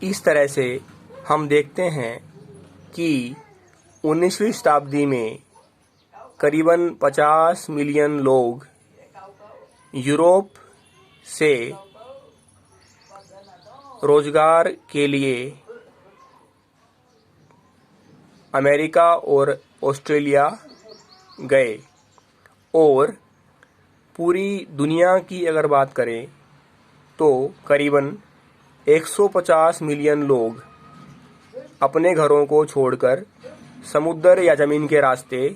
इस तरह से हम देखते हैं कि 19वीं शताब्दी में करीबन 50 मिलियन लोग यूरोप से रोजगार के लिए अमेरिका और ऑस्ट्रेलिया गए और पूरी दुनिया की अगर बात करें तो करीबन 150 मिलियन लोग अपने घरों को छोड़कर समुद्र या ज़मीन के रास्ते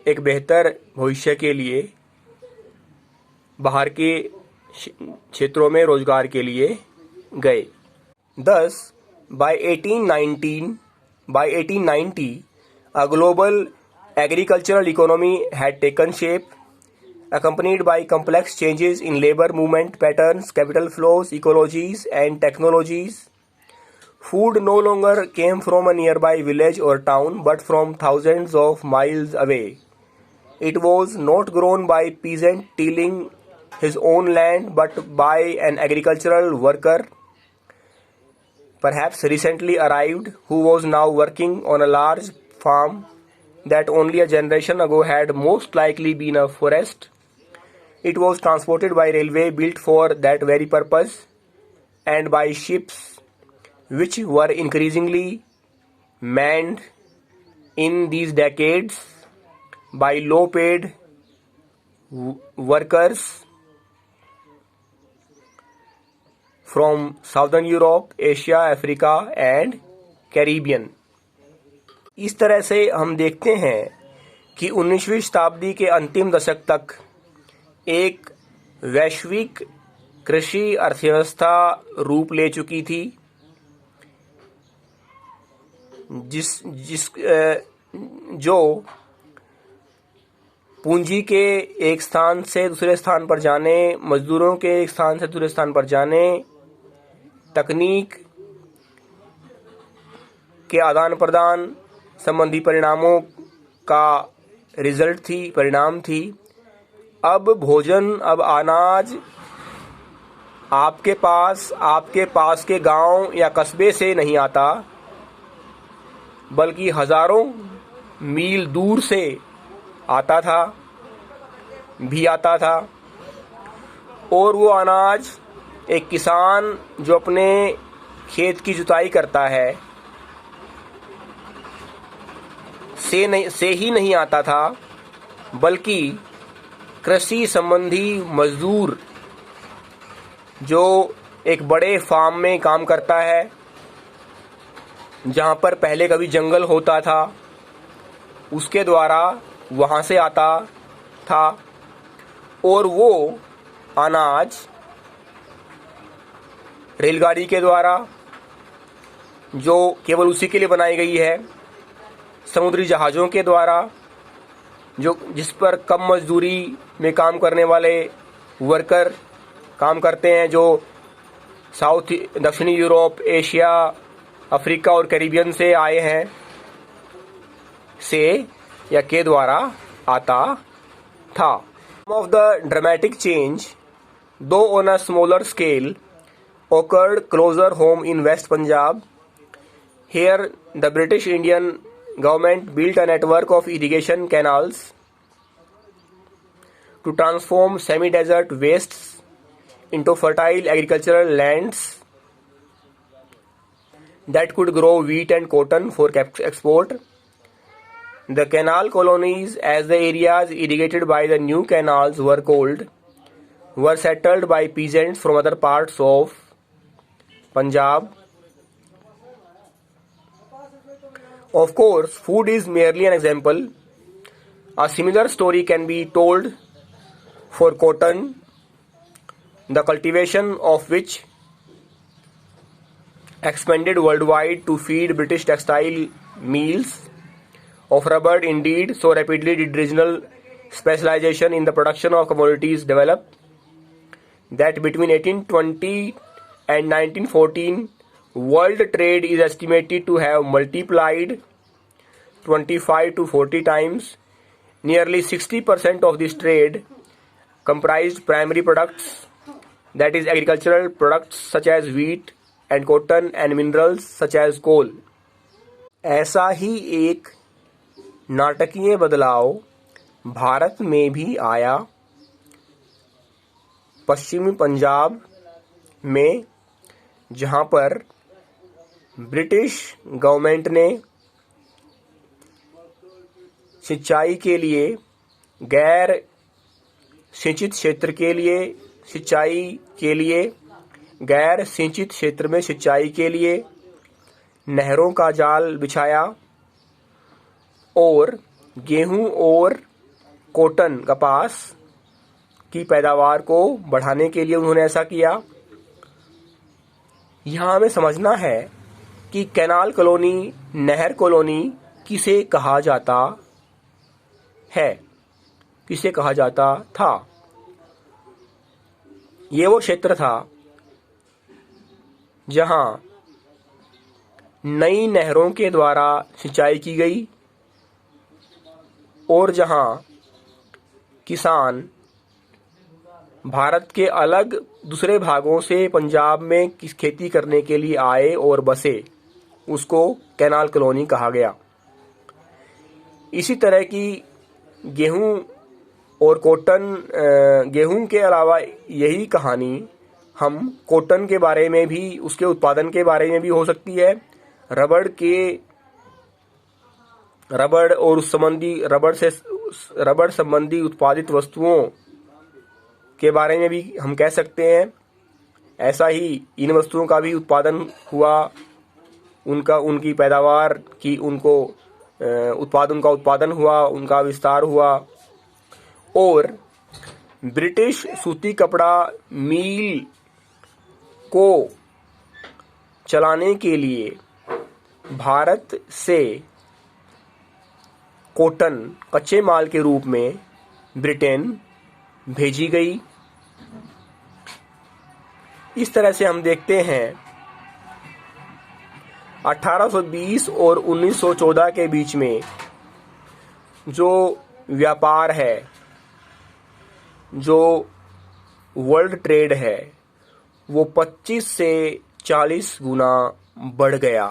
एक बेहतर भविष्य के लिए बाहर के क्षेत्रों में रोजगार के लिए गए। Thus, by 1890, a global agricultural economy had taken shape, accompanied by complex changes in labor movement patterns, capital flows, ecologies, and technologies. Food no longer came from a nearby village or town, but from thousands of miles away. It was not grown by a peasant tilling his own land, but by an agricultural worker, perhaps recently arrived, who was now working on a large farm that only a generation ago had most likely been a forest. It was transported by railway built for that very purpose, and by ships which were increasingly manned in these decades by low-paid workers from Southern Europe, Asia, Africa and Caribbean. इस तरह से हम देखते हैं कि 19वीं शताब्दी के अंतिम दशक तक एक वैश्विक कृषि अर्थव्यवस्था रूप ले चुकी थी, जो पूंजी के एक स्थान से दूसरे स्थान पर जाने, मजदूरों के एक स्थान से दूसरे स्थान पर जाने, तकनीक के आदान प्रदान संबंधी परिणामों का परिणाम थी। अब भोजन, अब अनाज आपके पास के गांव या कस्बे से नहीं आता, बल्कि हजारों मील दूर से आता था और वो अनाज एक किसान जो अपने खेत की जुताई करता है से ही नहीं आता था, बल्कि कृषि संबंधी मजदूर जो एक बड़े फार्म में काम करता है, जहाँ पर पहले कभी जंगल होता था, उसके द्वारा वहाँ से आता था और वो अनाज रेलगाड़ी के द्वारा, जो केवल उसी के लिए बनाई गई है, समुद्री जहाज़ों के द्वारा, जिस पर कम मजदूरी में काम करने वाले वर्कर काम करते हैं, जो दक्षिणी यूरोप, एशिया, अफ्रीका और कैरिबियन से आए हैं, या के द्वारा आता था. Some of the dramatic change, though on a smaller scale, occurred closer home in West Punjab. Here, the British Indian government built a network of irrigation canals to transform semi-desert wastes into fertile agricultural lands that could grow wheat and cotton for export. The canal colonies, as the areas irrigated by the new canals were called, were settled by peasants from other parts of Punjab. Of course, food is merely an example. A similar story can be told for cotton, the cultivation of which expanded worldwide to feed British textile mills. Of rubber, indeed, so rapidly did regional specialization in the production of commodities develop that between 1820 and 1914, world trade is estimated to have multiplied 25 to 40 times. Nearly 60% of this trade comprised primary products, that is agricultural products such as wheat and cotton and minerals such as coal. ऐसा ही एक नाटकीय बदलाव भारत में भी आया पश्चिमी पंजाब में, जहां पर ब्रिटिश गवर्नमेंट ने सिंचाई के लिए गैर सिंचित क्षेत्र के लिए सिंचाई के लिए गैर सिंचित क्षेत्र में सिंचाई के लिए नहरों का जाल बिछाया और गेहूं और कॉटन कपास की पैदावार को बढ़ाने के लिए उन्होंने ऐसा किया। यहाँ हमें समझना है कि कैनाल कॉलोनी, नहर कॉलोनी किसे कहा जाता है, किसे कहा जाता था। ये वो क्षेत्र था जहां नई नहरों के द्वारा सिंचाई की गई और जहां किसान भारत के अलग दूसरे भागों से पंजाब में खेती करने के लिए आए और बसे, उसको कैनाल कॉलोनी कहा गया। इसी तरह की गेहूं और कॉटन, गेहूं के अलावा यही कहानी हम कॉटन के बारे में भी, उसके उत्पादन के बारे में भी हो सकती है। रबड़ और उस संबंधी रबड़ संबंधी उत्पादित वस्तुओं के बारे में भी हम कह सकते हैं। ऐसा ही इन वस्तुओं का भी उत्पादन हुआ, उनकी पैदावार की, उनका उत्पादन हुआ, उनका विस्तार हुआ और ब्रिटिश सूती कपड़ा मिल को चलाने के लिए भारत से कॉटन कच्चे माल के रूप में ब्रिटेन भेजी गई। इस तरह से हम देखते हैं 1820 और 1914 के बीच में जो व्यापार है, जो वर्ल्ड ट्रेड है, वो 25 से 40 गुना बढ़ गया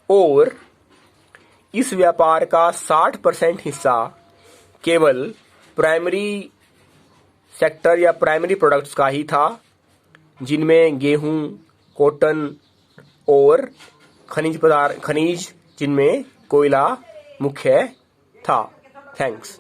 और इस व्यापार का 60% हिस्सा केवल प्राइमरी सेक्टर या प्राइमरी प्रोडक्ट्स का ही था, जिनमें गेहूं, कॉटन और खनिज जिनमें कोयला मुख्य था। थैंक्स।